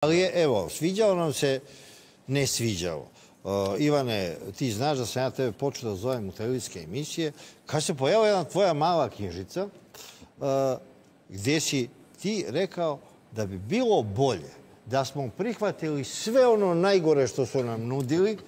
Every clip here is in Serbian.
Ali je, evo, sviđalo nam se, ne sviđalo. Ivane, ti znaš da sam ja tebe počeo da zovem u televizijske emisije. Kad se pojavila jedna tvoja mala knjižica, gdje si ti rekao da bi bilo bolje da smo prihvatili sve ono najgore što su nam nudili,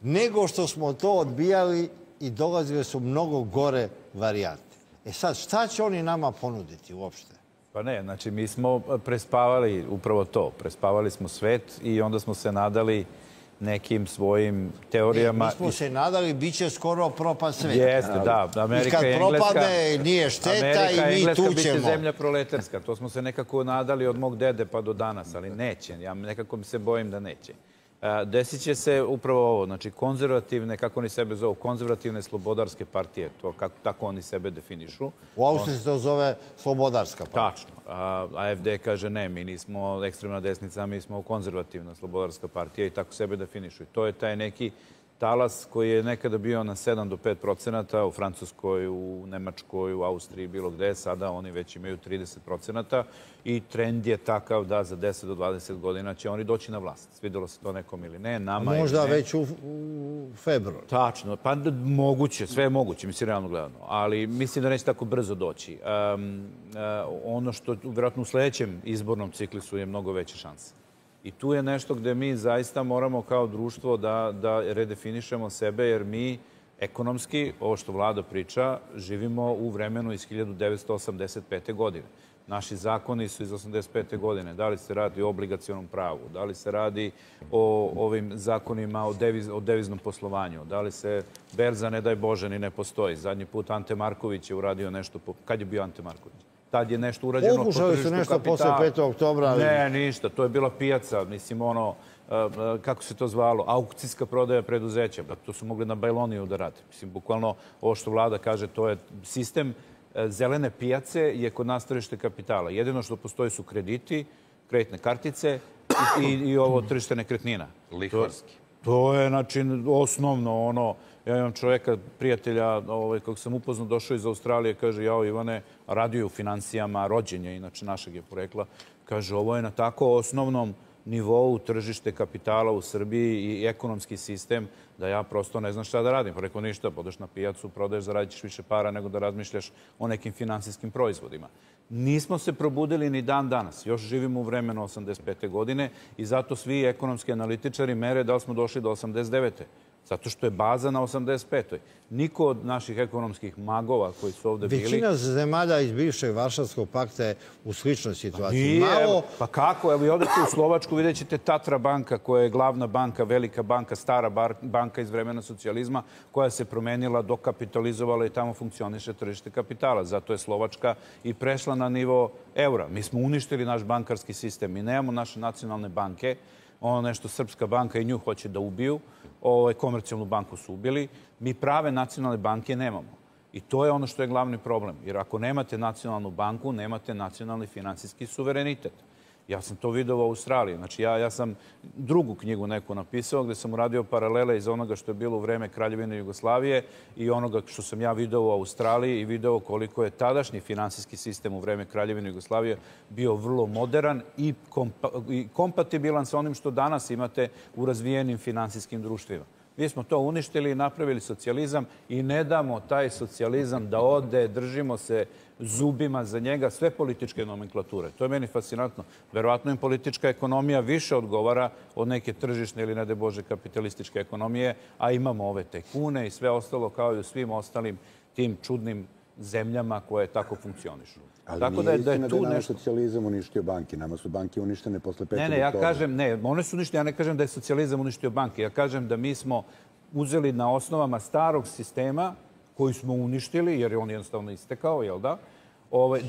nego što smo to odbijali i dolazile su mnogo gore varijante. E sad, šta će oni nama ponuditi uopšte? Pa ne, znači mi smo prespavali upravo to. Prespavali smo svet i onda smo se nadali nekim svojim teorijama. Mi smo se nadali, bit će skoro propast sveta. Jeste, da. Amerika i kad propadne, nije šteta i mi tu ćemo. Bit će zemlja proletarska. To smo se nekako nadali od mog dede pa do danas, ali neće. Ja nekako se bojim da neće. Desit će se upravo ovo, znači konzervativne, kako oni sebe zovu, konzervativne slobodarske partije, to tako oni sebe definišu. U Austriji se to zove slobodarska partija. Tačno. AfD kaže ne, mi nismo ekstremna desnica, mi smo konzervativna slobodarska partija i tako sebe definišu. I to je taj neki talas koji je nekada bio na 7 do 5%, u Francuskoj, u Nemačkoj, u Austriji, bilo gde, sada oni već imaju 30% i trend je takav da za 10 do 20 godina će oni doći na vlast. Svidjelo se to nekom ili ne, nama ili ne. Možda već u februaru. Tačno, pa moguće, sve je moguće, mislim, realno gledano, ali mislim da neće tako brzo doći. Ono što vjerojatno u sljedećem izbornom ciklusu je mnogo veća šansa. I tu je nešto gde mi zaista moramo kao društvo da redefinišemo sebe, jer mi ekonomski, ovo što vlada priča, živimo u vremenu iz 1985. godine. Naši zakoni su iz 1985. godine. Da li se radi o obligacionom pravu, da li se radi o ovim zakonima o deviznom poslovanju, da li se berza, ne daj Bože, ni ne postoji. Zadnji put Ante Marković je uradio nešto... Kad je bio Ante Marković? Tad je nešto urađeno po tržištu kapitala. Pokušali su nešto posle 5. oktobra, ali... Ne, ništa. To je bila pijaca, mislim, ono, kako se to zvalo, aukcijska prodaja preduzeća. To su mogli na Bajloniju da rade. Mislim, bukvalno, ovo što vlada kaže, to je sistem zelene pijace je kod nas tržište kapitala. Jedino što postoji su krediti, kreditne kartice i ovo tržište nekretnina. Lihvarski. To je, znači, osnovno ono... Ja imam čovjeka, prijatelja, kako sam upoznao, došao iz Australije, kaže, jao Ivane, radio je u financijama, rođenja, inače našeg je porekla, kaže, ovo je na tako osnovnom nivou tržište kapitala u Srbiji i ekonomski sistem da ja prosto ne znam šta da radim. Pa rekao, ništa, podeš na pijacu, prodaješ, zaradiš više para nego da razmišljaš o nekim finansijskim proizvodima. Nismo se probudili ni dan danas. Još živimo u vremenu 85. godine i zato svi ekonomski analitičari mere da li smo došli do 89. Zato što je baza na 85. Niko od naših ekonomskih magova koji su ovde bili... Većina zemalja iz bivšeg Varšavskog pakta je u sličnoj situaciji. Pa kako? Evo i odete u Slovačku, vidjet ćete Tatra banka, koja je glavna banka, velika banka, stara banka iz vremena socijalizma, koja se promenila, dokapitalizovala i tamo funkcioniše tržište kapitala. Zato je Slovačka i prešla na nivo eura. Mi smo uništili naš bankarski sistem. Mi nemamo naše nacionalne banke. Ono nešto Srpska banka i nju hoće da ubiju. Komercijalnu banku su ubili. Mi prave nacionalne banke nemamo. I to je ono što je glavni problem. Jer ako nemate nacionalnu banku, nemate nacionalni finansijski suverenitet. Ja sam to video u Australiji. Znači, ja sam drugu knjigu neku napisao gdje sam uradio paralele iz onoga što je bilo u vreme Kraljevine Jugoslavije i onoga što sam ja video u Australiji i video koliko je tadašnji finansijski sistem u vreme Kraljevine Jugoslavije bio vrlo modern i kompatibilan sa onim što danas imate u razvijenim finansijskim društvima. Mi smo to uništili i napravili socijalizam i ne damo taj socijalizam da ode, držimo se zubima za njega, sve političke nomenklature. To je meni fascinantno. Verovatno im politička ekonomija više odgovara od neke tržišne ili, ne daj Bože, kapitalističke ekonomije, a imamo ove tajkune i sve ostalo kao i u svim ostalim tim čudnim zemljama koje tako funkcionišu. Ali nije istina da je nama socijalizam uništio banke. Nama su banke uništene posle 5. oktobra. Ne, ja kažem, ne, one su uništene. Ja ne kažem da je socijalizam uništio banke. Ja kažem da mi smo uzeli na osnovama starog sistema koji smo uništili, jer je on jednostavno istekao, jel da?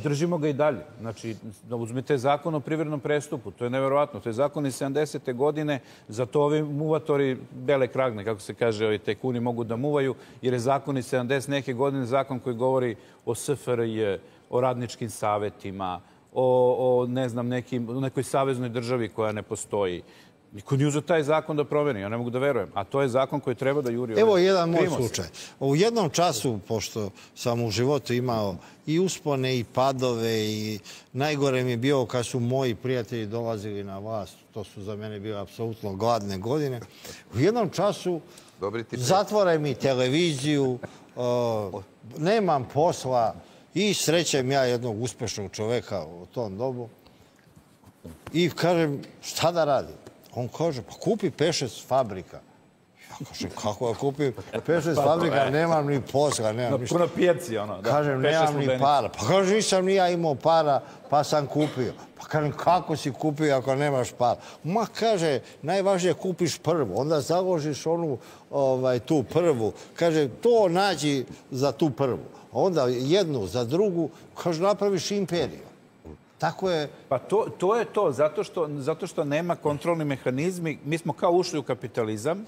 Držimo ga i dalje. Znači, uzmite zakon o privrednom prestupu. To je neverovatno. To je zakon iz 70. godine. Zato ovi muvatori bele kragne, kako se kaže, ovi tajkuni mogu da muvaju, jer je zakon iz 70. neke godine zakon koji govori o SFRJ, o radničkim savjetima, o ne znam, nekoj saveznoj državi koja ne postoji. Niko nije uzeo taj zakon da promeni, ja ne mogu da verujem. A to je zakon koji treba da juri... Evo jedan moj slučaj. U jednom času, pošto sam u životu imao i uspone i padove i najgore mi je bio kad su moji prijatelji dolazili na vlast, to su za mene bile apsolutno gladne godine, u jednom času zatvoraj mi televiziju, nemam posla i srećem ja jednog uspešnog čoveka u tom dobu i kažem šta da radim? On kaže, pa kupi 5-6 fabrika. Ja kažem, kako da kupim 5-6 fabrika, nemam ni posla, nemam ništa. Na pijaci, ono. Kažem, nemam ni para. Pa kažem, nisam ni ja imao para, pa sam kupio. Pa kažem, kako si kupio ako nemaš para? Ma, kaže, najvažnije kupiš prvu, onda založiš onu, tu prvu. Kaže, to nađi za tu prvu. Onda jednu za drugu, kaže, napraviš imperiju. Tako je... Pa to je to, zato što nema kontrolni mehanizmi. Mi smo kao ušli u kapitalizam,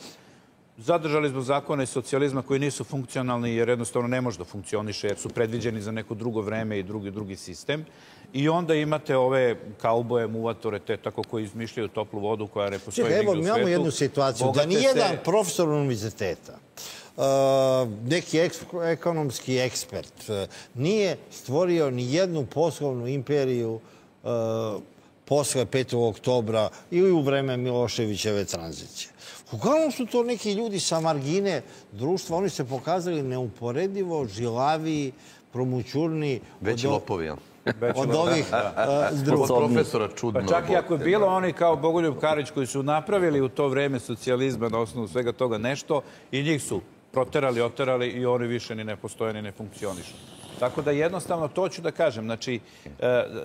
zadržali smo zakone socijalizma koji nisu funkcionalni jer jednostavno ne može da funkcioniše jer su predviđeni za neko drugo vreme i drugi sistem. I onda imate ove kauboje, muvatore, te tako koji izmišljaju toplu vodu koja ne postoji nigde u svijetu. Evo, imamo jednu situaciju da nijedan profesor univerziteta, neki ekonomski ekspert nije stvorio ni jednu poslovnu imperiju posle 5. oktobra ili u vreme Miloševićeve tranzicije. Uglavnom su to neki ljudi sa margine društva, oni se pokazali neuporedivo žilaviji, promućurni od ovih profesora čudno. Pa čak i ako je bilo oni kao Bogoljub Karić koji su napravili u to vreme socijalizma na osnovu svega toga nešto i njih su proterali, oterali i oni više ni ne postoje, ni ne funkcionišu. Tako da jednostavno to ću da kažem. Znači,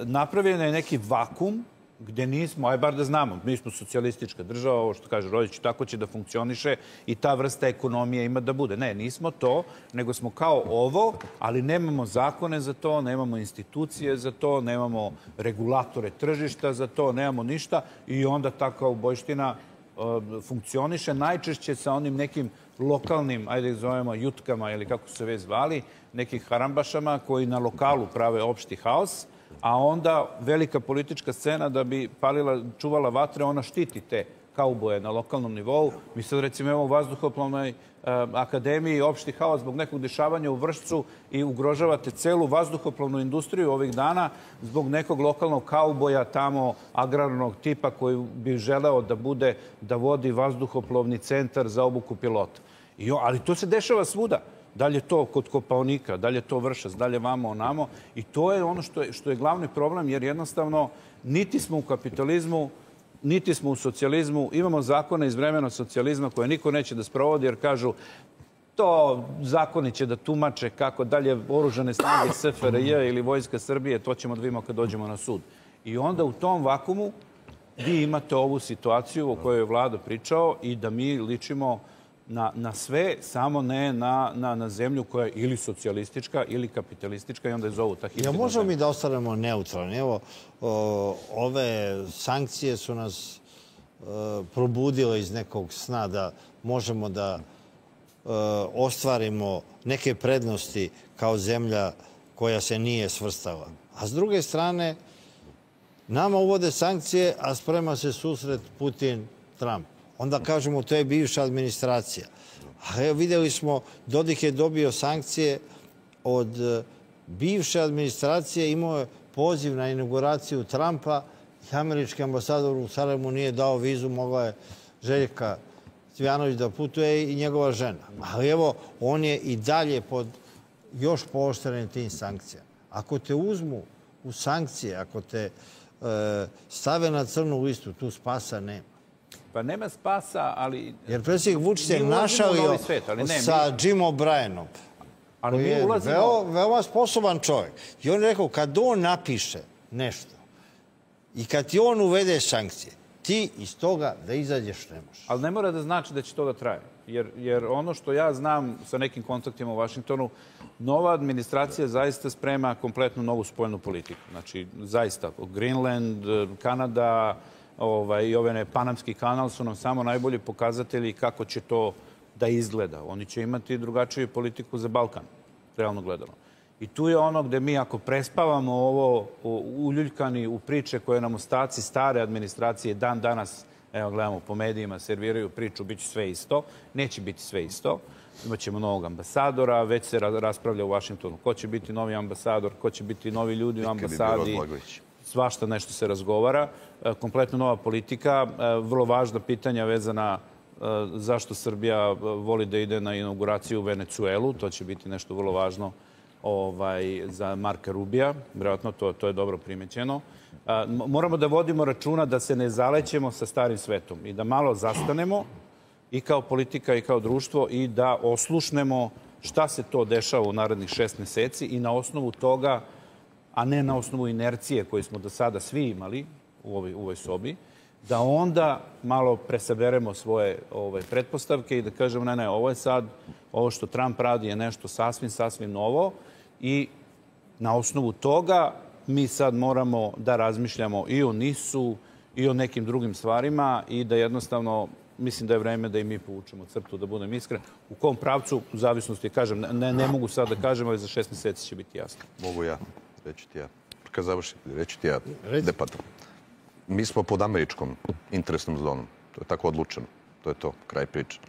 napravljen je neki vakum gde nismo, aj bar da znamo, mi smo socijalistička država, ovo što kaže Rodić, tako će da funkcioniše i ta vrsta ekonomije ima da bude. Ne, nismo to, nego smo kao ovo, ali nemamo zakone za to, nemamo institucije za to, nemamo regulatore tržišta za to, nemamo ništa i onda taka ubojština funkcioniše najčešće sa onim nekim lokalnim, ajde ih zovemo jutkama ili kako su se već zvali, nekih harambašama koji na lokalu prave opšti haos, a onda velika politička scena da bi čuvala vatre, ona štiti te kauboje na lokalnom nivou. Mi sad recimo imamo u Vazduhoplovnoj akademiji opšti haos zbog nekog dešavanja u Vršcu i ugrožavate celu vazduhoplovnu industriju ovih dana zbog nekog lokalnog kauboja tamo agrarnog tipa koji bi želeo da vodi vazduhoplovni centar za obuku pilota. Ali to se dešava svuda. Da li je to kod Kopaonika, da li je to Vršac, da li je vamo onamo. I to je ono što je glavni problem, jer jednostavno niti smo u kapitalizmu, niti smo u socijalizmu. Imamo zakone iz vremena socijalizma koje niko neće da sprovodi, jer kažu to zakoni će da tumače kako dalje oružane snage SFRJ ili Vojska Srbije, to ćemo da vidimo kad dođemo na sud. I onda u tom vakumu vi imate ovu situaciju o kojoj je Vlada pričao i da mi ličimo na sve, samo ne na zemlju koja je ili socijalistička ili kapitalistička i onda je zovu ta hibridna zemlja. Možemo mi da ostanemo neutralni. Evo, ove sankcije su nas probudile iz nekog sna da možemo da ostvarimo neke prednosti kao zemlja koja se nije svrstala. A s druge strane, nama uvode sankcije, a sprema se susret Putin-Trump. Onda kažemo to je bivša administracija. A evo vidjeli smo, Dodik je dobio sankcije od bivše administracije, imao je poziv na inauguraciju Trumpa i američki ambasador u Sarajevu nije dao vizu, mogla je Željka Cvijanović da putuje i njegova žena. Ali evo, on je i dalje pod još pooštrenim tim sankcijama. Ako te uzmu u sankcije, ako te stave na crnu listu, tu spasa nema. Pa nema spasa, ali... Jer predsjednik Vučić se našalio sa Jim O'Brienom. Ali mi ulazimo... Veoma sposoban čovjek. I on je rekao, kad on napiše nešto i kad ti on uvede sankcije, ti iz toga da izađeš ne možeš. Ali ne mora da znači da će to da traje. Jer ono što ja znam sa nekim kontaktima u Vašingtonu, nova administracija zaista sprema kompletnu novu spoljnu politiku. Znači, zaista, Greenland, Kanada i ovaj Panamski kanal su nam samo najbolji pokazatelji kako će to da izgleda. Oni će imati drugačiju politiku za Balkan, realno gledano. I tu je ono gde mi ako prespavamo ovo uljuljkani u priče koje nam ostaci stare administracije dan danas Evo, gledamo po medijima, serviraju priču, bit će sve isto. Neće biti sve isto. Imaćemo novog ambasadora, već se raspravlja u Vašingtonu ko će biti novi ambasador, ko će biti novi ljudi u ambasadi. Svašta nešto se razgovara. Kompletno nova politika, vrlo važna pitanja vezana zašto Srbija voli da ide na inauguraciju u Venecuelu. To će biti nešto vrlo važno za Marka Rubija. Vjerojatno, to je dobro primećeno. Moramo da vodimo računa da se ne zalećemo sa starim svetom i da malo zastanemo i kao politika i kao društvo i da oslušnemo šta se to dešava u narednih 6 meseci i na osnovu toga, a ne na osnovu inercije koju smo do sada svi imali u ovoj sobi, da onda malo presaberemo svoje pretpostavke i da kažemo ne, ovo je sad, ovo što Trump radi je nešto sasvim novo i na osnovu toga mi sad moramo da razmišljamo i o NIS-u i o nekim drugim stvarima i da jednostavno mislim da je vreme da i mi povučemo crtu, da budem iskren. U kom pravcu, u zavisnosti, kažem, ne mogu sad da kažem, ali za 6 meseci će biti jasno. Mogu ja, reći ti ja. Kad završim, reći ti ja. Mi smo pod američkom interesnom zonom. To je tako odlučeno. To je to, kraj priče.